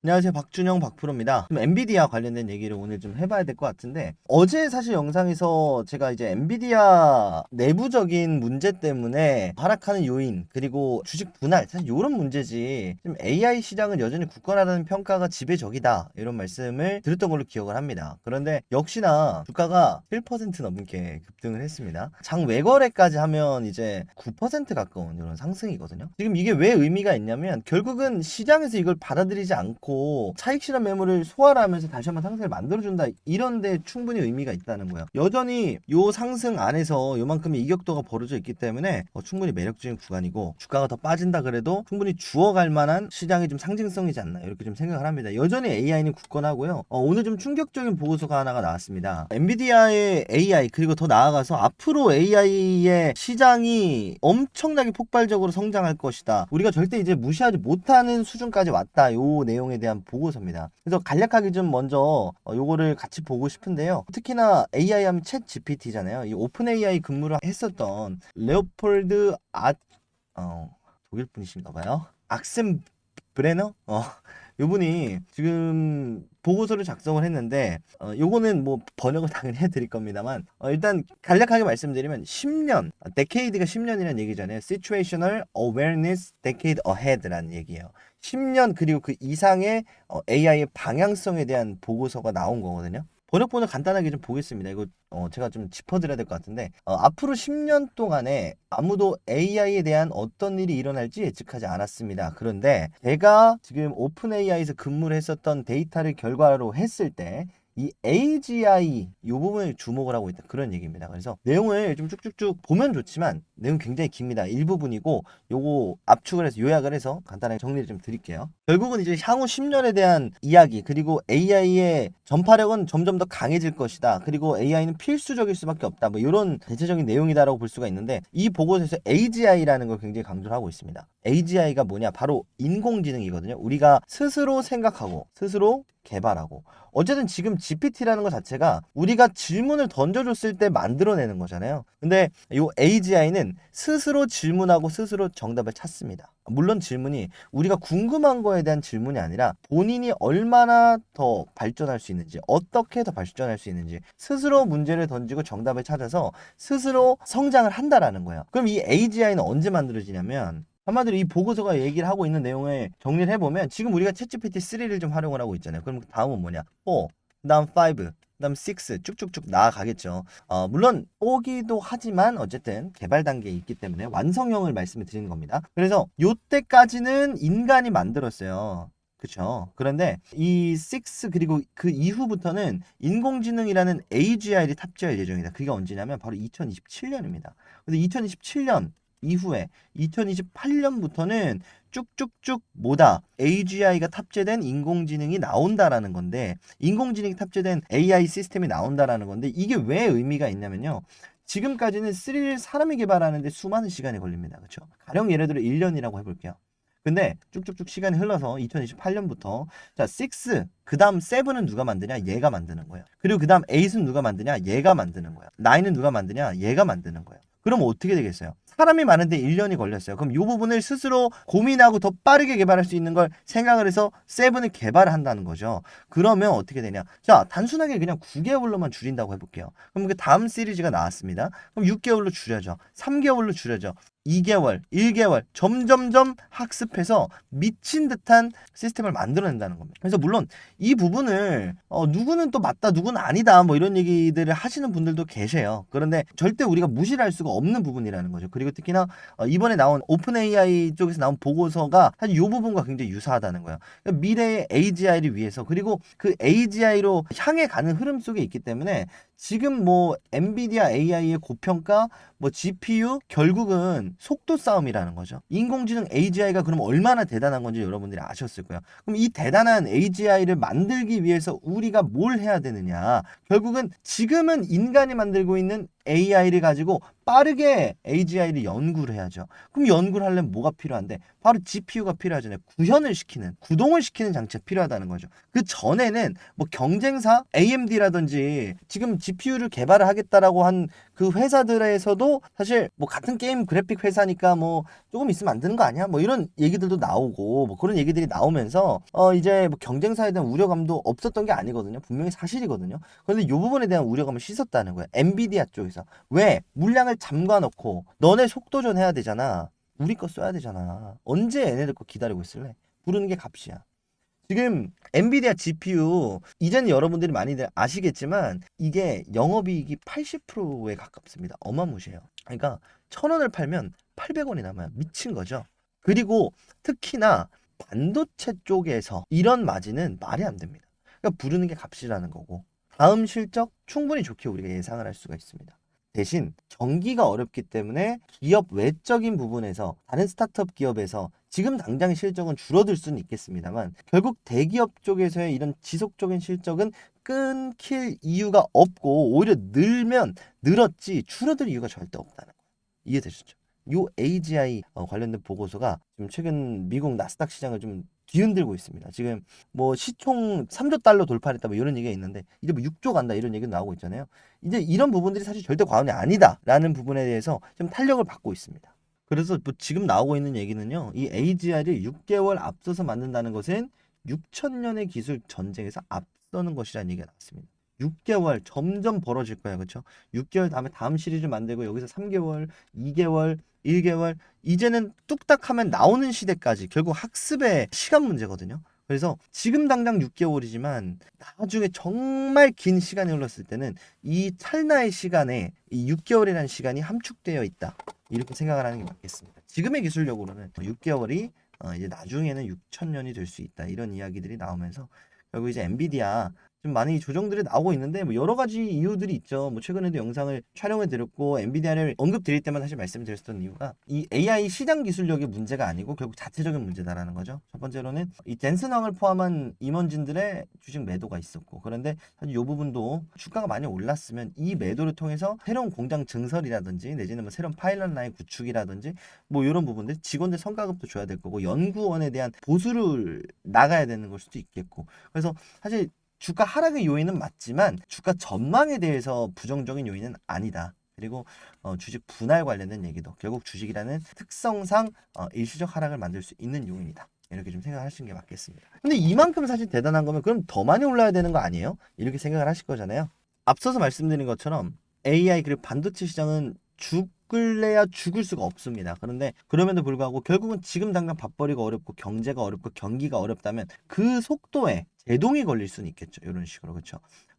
안녕하세요. 박준영 박프로입니다. 좀 엔비디아 관련된 얘기를 오늘 좀 해봐야 될 것 같은데, 어제 사실 영상에서 제가 이제 엔비디아 내부적인 문제 때문에 하락하는 요인, 그리고 주식 분할, 사실 이런 문제지, 좀 AI 시장은 여전히 굳건하다는 평가가 지배적이다, 이런 말씀을 드렸던 걸로 기억을 합니다. 그런데 역시나 주가가 1% 넘게 급등을 했습니다. 장 외거래까지 하면 이제 9% 가까운 이런 상승이거든요. 지금 이게 왜 의미가 있냐면, 결국은 시장에서 이걸 받아들이지 않고 차익 실현 매물을 소화를 하면서 다시 한번 상승을 만들어준다, 이런데 충분히 의미가 있다는 거예요. 여전히 요 상승 안에서 요만큼의 이격도가 벌어져 있기 때문에 충분히 매력적인 구간이고, 주가가 더 빠진다 그래도 충분히 주워갈 만한 시장의 좀 상징성이지 않나, 이렇게 좀 생각을 합니다. 여전히 AI는 굳건하고요. 오늘 좀 충격적인 보고서가 하나가 나왔습니다. 엔비디아의 AI, 그리고 더 나아가서 앞으로 AI의 시장이 엄청나게 폭발적으로 성장할 것이다, 우리가 절대 이제 무시하지 못하는 수준까지 왔다, 요 내용에 대한 보고서입니다. 그래서 간략하게 좀 먼저 요거를 같이 보고 싶은데요. 특히나 AI 하면 챗 GPT잖아요. 이 오픈 AI 근무를 했었던 레오폴드 독일 분이신가 봐요. 악센 브레너? 요분이 지금 보고서를 작성을 했는데, 요거는 뭐 번역을 당연히 해드릴 겁니다만, 일단 간략하게 말씀드리면 10년, 데케이드가 10년이라는 얘기잖아요. Situational Awareness Decade Ahead라는 얘기예요. 10년 그리고 그 이상의 AI의 방향성에 대한 보고서가 나온 거거든요. 번역본을 간단하게 좀 보겠습니다. 이거 제가 좀 짚어드려야 될 것 같은데, 앞으로 10년 동안에 아무도 AI에 대한 어떤 일이 일어날지 예측하지 않았습니다. 그런데 제가 지금 오픈 AI에서 근무를 했었던 데이터를 결과로 했을 때 이 AGI 이 부분에 주목을 하고 있다, 그런 얘기입니다. 그래서 내용을 좀 쭉쭉쭉 보면 좋지만 내용 굉장히 깁니다. 일부분이고, 요거 압축을 해서 요약을 해서 간단하게 정리를 좀 드릴게요. 결국은 이제 향후 10년에 대한 이야기, 그리고 AI의 전파력은 점점 더 강해질 것이다, 그리고 AI는 필수적일 수밖에 없다, 뭐 이런 대체적인 내용이다라고 볼 수가 있는데, 이 보고서에서 AGI라는 걸 굉장히 강조를 하고 있습니다. AGI가 뭐냐? 바로 인공지능이거든요. 우리가 스스로 생각하고 스스로 개발하고, 어쨌든 지금 GPT라는 것 자체가 우리가 질문을 던져줬을 때 만들어내는 거잖아요. 근데 이 AGI는 스스로 질문하고 스스로 정답을 찾습니다. 물론 질문이 우리가 궁금한 거에 대한 질문이 아니라 본인이 얼마나 더 발전할 수 있는지, 어떻게 더 발전할 수 있는지 스스로 문제를 던지고 정답을 찾아서 스스로 성장을 한다라는 거예요. 그럼 이 AGI는 언제 만들어지냐면, 한마디로 이 보고서가 얘기를 하고 있는 내용을 정리를 해보면, 지금 우리가 챗GPT 3를 좀 활용을 하고 있잖아요. 그럼 다음은 뭐냐? 4, 그다음 5, 그다음 6 쭉쭉쭉 나아가겠죠. 물론 4기도 하지만 어쨌든 개발 단계에 있기 때문에 완성형을 말씀을 드리는 겁니다. 그래서 요때까지는 인간이 만들었어요. 그쵸. 그런데 이 6 그리고 그 이후부터는 인공지능이라는 AGI를 탑재할 예정이다. 그게 언제냐면 바로 2027년입니다. 근데 2027년 이후에 2028년부터는 쭉쭉쭉 뭐다? AGI가 탑재된 인공지능이 나온다라는 건데, 인공지능이 탑재된 AI 시스템이 나온다라는 건데, 이게 왜 의미가 있냐면요. 지금까지는 3를 사람이 개발하는데 수많은 시간이 걸립니다. 그렇죠? 가령 예를 들어 1년이라고 해볼게요. 근데 쭉쭉쭉 시간이 흘러서 2028년부터 자 6, 그 다음 7은 누가 만드냐? 얘가 만드는 거예요. 그리고 그 다음 8은 누가 만드냐? 얘가 만드는 거예요. 9은 누가 만드냐? 얘가 만드는 거예요. 그럼 어떻게 되겠어요? 사람이 많은데 1년이 걸렸어요. 그럼 이 부분을 스스로 고민하고 더 빠르게 개발할 수 있는 걸 생각을 해서 7을 개발을 한다는 거죠. 그러면 어떻게 되냐? 자, 단순하게 그냥 9개월로만 줄인다고 해볼게요. 그럼 그 다음 시리즈가 나왔습니다. 그럼 6개월로 줄여져. 3개월로 줄여져. 2개월, 1개월 점점점 학습해서 미친 듯한 시스템을 만들어낸다는 겁니다. 그래서 물론 이 부분을 누구는 또 맞다, 누구는 아니다, 뭐 이런 얘기들을 하시는 분들도 계세요. 그런데 절대 우리가 무시를 할 수가 없는 부분이라는 거죠. 그리고 특히나 이번에 나온 오픈 AI 쪽에서 나온 보고서가 사실 이 부분과 굉장히 유사하다는 거예요. 그러니까 미래의 AGI를 위해서, 그리고 그 AGI로 향해 가는 흐름 속에 있기 때문에 지금 뭐 엔비디아 AI의 고평가, 뭐 GPU, 결국은 속도 싸움이라는 거죠. 인공지능 AGI가 그럼 얼마나 대단한 건지 여러분들이 아셨을 거예요. 그럼 이 대단한 AGI를 만들기 위해서 우리가 뭘 해야 되느냐? 결국은 지금은 인간이 만들고 있는 AI를 가지고 빠르게 AGI를 연구를 해야죠. 그럼 연구를 하려면 뭐가 필요한데? 바로 GPU가 필요하잖아요. 구현을 시키는, 구동을 시키는 장치가 필요하다는 거죠. 그 전에는 뭐 경쟁사 AMD라든지 지금 GPU를 개발을 하겠다라고 한 그 회사들에서도 사실 뭐 같은 게임 그래픽 회사니까 뭐 조금 있으면 안 되는 거 아니야? 뭐 이런 얘기들도 나오고 뭐 그런 얘기들이 나오면서 이제 뭐 경쟁사에 대한 우려감도 없었던 게 아니거든요. 분명히 사실이거든요. 그런데 이 부분에 대한 우려감을 씻었다는 거예요. 엔비디아 쪽에서. 왜? 물량을 잠가놓고 너네 속도전 해야 되잖아. 우리 거 써야 되잖아. 언제 얘네들 거 기다리고 있을래? 부르는 게 값이야. 지금 엔비디아 GPU 이제는 여러분들이 많이들 아시겠지만 이게 영업이익이 80%에 가깝습니다. 어마무시해요. 그러니까 1,000원을 팔면 800원이 남아요. 미친 거죠. 그리고 특히나 반도체 쪽에서 이런 마진은 말이 안 됩니다. 그러니까 부르는 게 값이라는 거고 다음 실적 충분히 좋게 우리가 예상을 할 수가 있습니다. 대신 경기가 어렵기 때문에 기업 외적인 부분에서 다른 스타트업 기업에서 지금 당장 실적은 줄어들 수는 있겠습니다만 결국 대기업 쪽에서의 이런 지속적인 실적은 끊길 이유가 없고 오히려 늘면 늘었지 줄어들 이유가 절대 없다는 거예요. 이해되셨죠? 요 AGI 관련된 보고서가 지금 최근 미국 나스닥 시장을 좀 뒤흔들고 있습니다. 지금 뭐 시총 3조 달러 돌파했다 뭐 이런 얘기가 있는데 이제 뭐 6조 간다 이런 얘기도 나오고 있잖아요. 이제 이런 부분들이 사실 절대 과언이 아니다라는 부분에 대해서 좀 탄력을 받고 있습니다. 그래서 뭐 지금 나오고 있는 얘기는요. 이 AGI를 6개월 앞서서 만든다는 것은 6천년의 기술 전쟁에서 앞서는 것이라는 얘기가 나왔습니다. 6개월 점점 벌어질 거야. 그렇죠? 6개월 다음에 다음 시리즈 만들고 여기서 3개월, 2개월, 1개월 이제는 뚝딱 하면 나오는 시대까지 결국 학습의 시간 문제거든요. 그래서 지금 당장 6개월이지만 나중에 정말 긴 시간이 흘렀을 때는 이 찰나의 시간에 이 6개월이라는 시간이 함축되어 있다. 이렇게 생각을 하는 게 맞겠습니다. 지금의 기술력으로는 6개월이 이제 나중에는 6천년이 될 수 있다. 이런 이야기들이 나오면서 결국 이제 엔비디아 좀 많이 조정들이 나오고 있는데 뭐 여러 가지 이유들이 있죠. 뭐 최근에도 영상을 촬영해 드렸고 엔비디아를 언급 드릴 때만 사실 말씀드렸던 이유가 이 AI 시장 기술력의 문제가 아니고 결국 자체적인 문제다라는 거죠. 첫 번째로는 이 젠슨왕을 포함한 임원진들의 주식 매도가 있었고 그런데 사실 이 부분도 주가가 많이 올랐으면 이 매도를 통해서 새로운 공장 증설이라든지 내지는 뭐 새로운 파일럿 라인 구축이라든지 뭐 이런 부분들 직원들 성과급도 줘야 될 거고 연구원에 대한 보수를 나가야 되는 걸 수도 있겠고 그래서 사실 주가 하락의 요인은 맞지만 주가 전망에 대해서 부정적인 요인은 아니다. 그리고 주식 분할 관련된 얘기도 결국 주식이라는 특성상 일시적 하락을 만들 수 있는 요인이다. 이렇게 좀 생각하시는 게 맞겠습니다. 근데 이만큼 사실 대단한 거면 그럼 더 많이 올라야 되는 거 아니에요? 이렇게 생각을 하실 거잖아요. 앞서서 말씀드린 것처럼 AI 그리고 반도체 시장은 죽을래야 죽을 수가 없습니다. 그런데 그럼에도 불구하고 결국은 지금 당장 밥벌이가 어렵고 경제가 어렵고 경기가 어렵다면 그 속도에 제동이 걸릴 수는 있겠죠. 이런 식으로 그렇죠.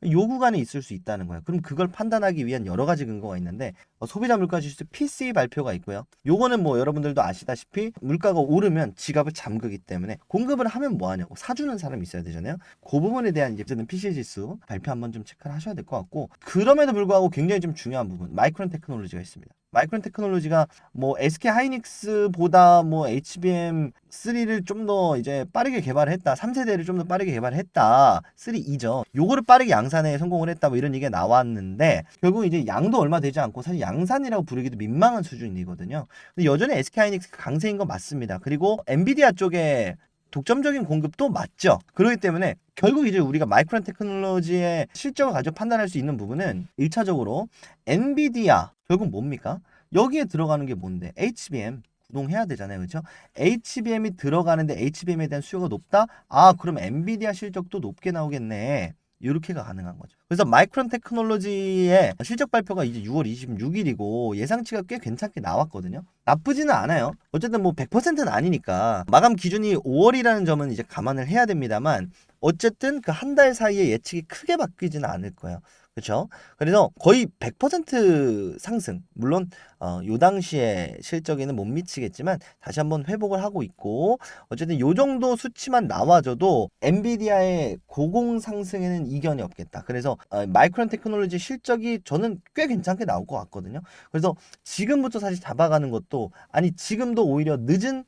요 구간에 있을 수 있다는 거예요. 그럼 그걸 판단하기 위한 여러 가지 근거가 있는데 소비자 물가 지수 PCE 발표가 있고요. 요거는 뭐 여러분들도 아시다시피 물가가 오르면 지갑을 잠그기 때문에 공급을 하면 뭐 하냐고 사주는 사람이 있어야 되잖아요. 그 부분에 대한 이제 PCE 지수 발표 한번 좀 체크를 하셔야 될 것 같고 그럼에도 불구하고 굉장히 좀 중요한 부분 마이크론 테크놀로지가 있습니다. 마이크론 테크놀로지가 뭐 SK 하이닉스보다 뭐 HBM3를 좀 더 이제 빠르게 개발을 했다. 3세대를 좀 더 빠르게 개발을 했다. 3E죠. 요거를 빠르게 양산에 성공을 했다. 뭐 이런 얘기가 나왔는데 결국 이제 양도 얼마 되지 않고 사실 양산이라고 부르기도 민망한 수준이거든요. 근데 여전히 SK 하이닉스 강세인 건 맞습니다. 그리고 엔비디아 쪽에 독점적인 공급도 맞죠. 그렇기 때문에 결국 이제 우리가 마이크론 테크놀로지의 실적을 가지고 판단할 수 있는 부분은 1차적으로 엔비디아 결국 뭡니까? 여기에 들어가는 게 뭔데? HBM 구동해야 되잖아요. 그렇죠? HBM이 들어가는데 HBM에 대한 수요가 높다? 아, 그럼 엔비디아 실적도 높게 나오겠네. 이렇게가 가능한 거죠. 그래서 마이크론 테크놀로지의 실적 발표가 이제 6월 26일이고 예상치가 꽤 괜찮게 나왔거든요. 나쁘지는 않아요. 어쨌든 뭐 100%는 아니니까 마감 기준이 5월이라는 점은 이제 감안을 해야 됩니다만 어쨌든 그 한 달 사이에 예측이 크게 바뀌지는 않을 거예요. 그렇죠? 그래서 거의 100% 상승. 물론 요 당시에 실적에는 못 미치겠지만 다시 한번 회복을 하고 있고 어쨌든 요 정도 수치만 나와줘도 엔비디아의 고공 상승에는 이견이 없겠다. 그래서 마이크론 테크놀로지 실적이 저는 꽤 괜찮게 나올 것 같거든요. 그래서 지금부터 사실 잡아가는 것도 아니 지금도 오히려 늦은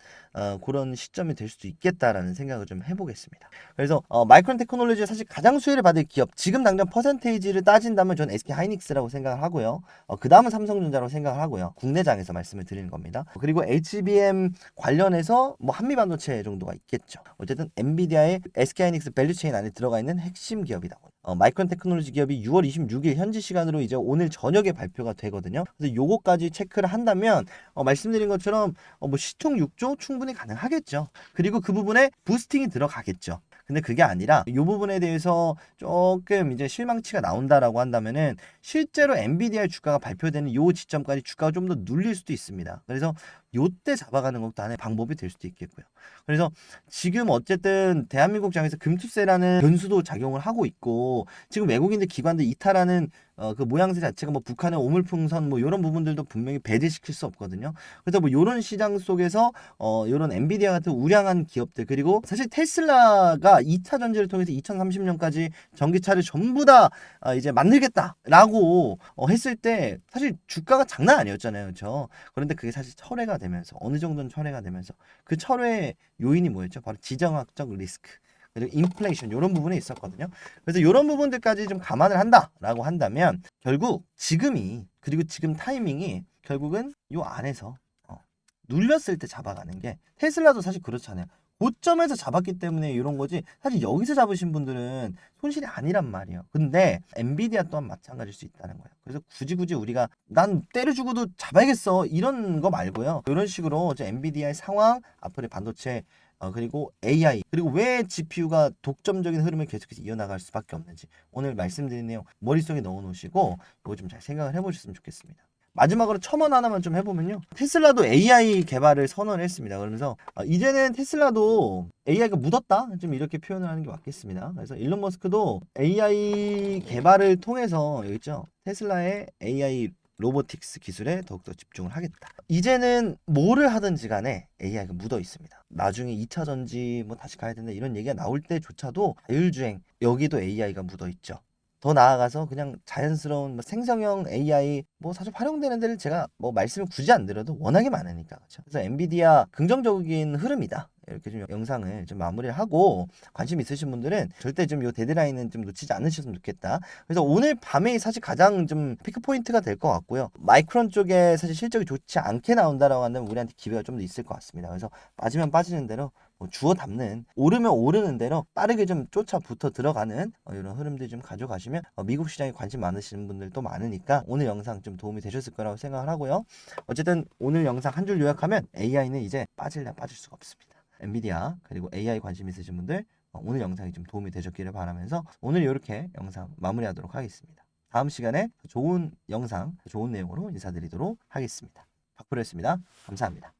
그런 시점이 될 수도 있겠다라는 생각을 좀 해보겠습니다. 그래서 마이크론 테크놀로지가 사실 가장 수혜를 받을 기업, 지금 당장 퍼센테이지를 따진다면 저는 SK 하이닉스라고 생각을 하고요. 그 다음은 삼성전자라고 생각을 하고요. 국내장에서 말씀을 드리는 겁니다. 그리고 HBM 관련해서 뭐 한미반도체 정도가 있겠죠. 어쨌든 엔비디아의 SK 하이닉스 밸류체인 안에 들어가 있는 핵심 기업이다. 마이크론 테크놀로지 기업이 6월 26일 현지 시간으로 이제 오늘 저녁에 발표가 되거든요. 그래서 요거까지 체크를 한다면 말씀드린 것처럼 뭐 시총 6조 충분히 가능하겠죠. 그리고 그 부분에 부스팅이 들어가겠죠. 근데 그게 아니라 이 부분에 대해서 조금 이제 실망치가 나온다라고 한다면은 실제로 엔비디아 주가가 발표되는 요 지점까지 주가가 좀 더 눌릴 수도 있습니다. 그래서 요때 잡아가는 것도 하나의 방법이 될 수도 있겠고요. 그래서 지금 어쨌든 대한민국 장에서 금투세라는 변수도 작용을 하고 있고 지금 외국인들 기관들 이탈하는 그 모양새 자체가 뭐 북한의 오물풍선 뭐 이런 부분들도 분명히 배제시킬 수 없거든요. 그래서 뭐 이런 시장 속에서 이런 엔비디아 같은 우량한 기업들 그리고 사실 테슬라가 2차 전지를 통해서 2030년까지 전기차를 전부 다 이제 만들겠다라고 했을 때 사실 주가가 장난 아니었잖아요. 그렇죠? 그런데 그게 사실 철회가 되면서 어느 정도는 철회가 되면서 그 철회 요인이 뭐였죠? 바로 지정학적 리스크. 그리고 인플레이션 이런 부분이 있었거든요. 그래서 이런 부분들까지 좀 감안을 한다라고 한다면 결국 지금이 그리고 지금 타이밍이 결국은 요 안에서 눌렸을 때 잡아가는 게 테슬라도 사실 그렇잖아요. 고점에서 잡았기 때문에 이런 거지 사실 여기서 잡으신 분들은 손실이 아니란 말이에요. 근데 엔비디아 또한 마찬가지일 수 있다는 거예요. 그래서 굳이 우리가 난 때려주고도 잡아야겠어 이런 거 말고요. 이런 식으로 이제 엔비디아의 상황 앞으로의 반도체 그리고 AI 그리고 왜 GPU가 독점적인 흐름을 계속해서 이어나갈 수밖에 없는지 오늘 말씀드린 내용 머릿속에 넣어놓으시고 이거 좀 잘 생각을 해보셨으면 좋겠습니다. 마지막으로 첨언 하나만 좀 해보면요. 테슬라도 AI 개발을 선언을 했습니다. 그러면서 이제는 테슬라도 AI가 묻었다? 좀 이렇게 표현을 하는 게 맞겠습니다. 그래서 일론 머스크도 AI 개발을 통해서 여기 있죠. 테슬라의 AI 로보틱스 기술에 더욱더 집중을 하겠다. 이제는 뭐를 하든지 간에 AI가 묻어 있습니다. 나중에 2차 전지 뭐 다시 가야 된다 이런 얘기가 나올 때조차도 자율주행 여기도 AI가 묻어 있죠. 더 나아가서 그냥 자연스러운 뭐 생성형 AI 뭐 사실 활용되는 데를 제가 뭐 말씀을 굳이 안 드려도 워낙에 많으니까 그렇죠. 그래서 엔비디아 긍정적인 흐름이다. 이렇게 좀 영상을 좀 마무리를 하고 관심 있으신 분들은 절대 좀 요 데드라인은 좀 놓치지 않으셨으면 좋겠다. 그래서 오늘 밤에 사실 가장 좀 피크 포인트가 될 것 같고요. 마이크론 쪽에 사실 실적이 좋지 않게 나온다라고 한다면 우리한테 기회가 좀 더 있을 것 같습니다. 그래서 빠지면 빠지는 대로 주워 담는 오르면 오르는 대로 빠르게 좀 쫓아 붙어 들어가는 이런 흐름들 좀 가져가시면 미국 시장에 관심 많으시는 분들도 많으니까 오늘 영상 좀 도움이 되셨을 거라고 생각을 하고요. 어쨌든 오늘 영상 한 줄 요약하면 AI는 이제 빠질래 빠질 수가 없습니다. 엔비디아 그리고 AI 관심 있으신 분들 오늘 영상이 좀 도움이 되셨기를 바라면서 오늘 이렇게 영상 마무리하도록 하겠습니다. 다음 시간에 좋은 영상, 좋은 내용으로 인사드리도록 하겠습니다. 박프로였습니다. 감사합니다.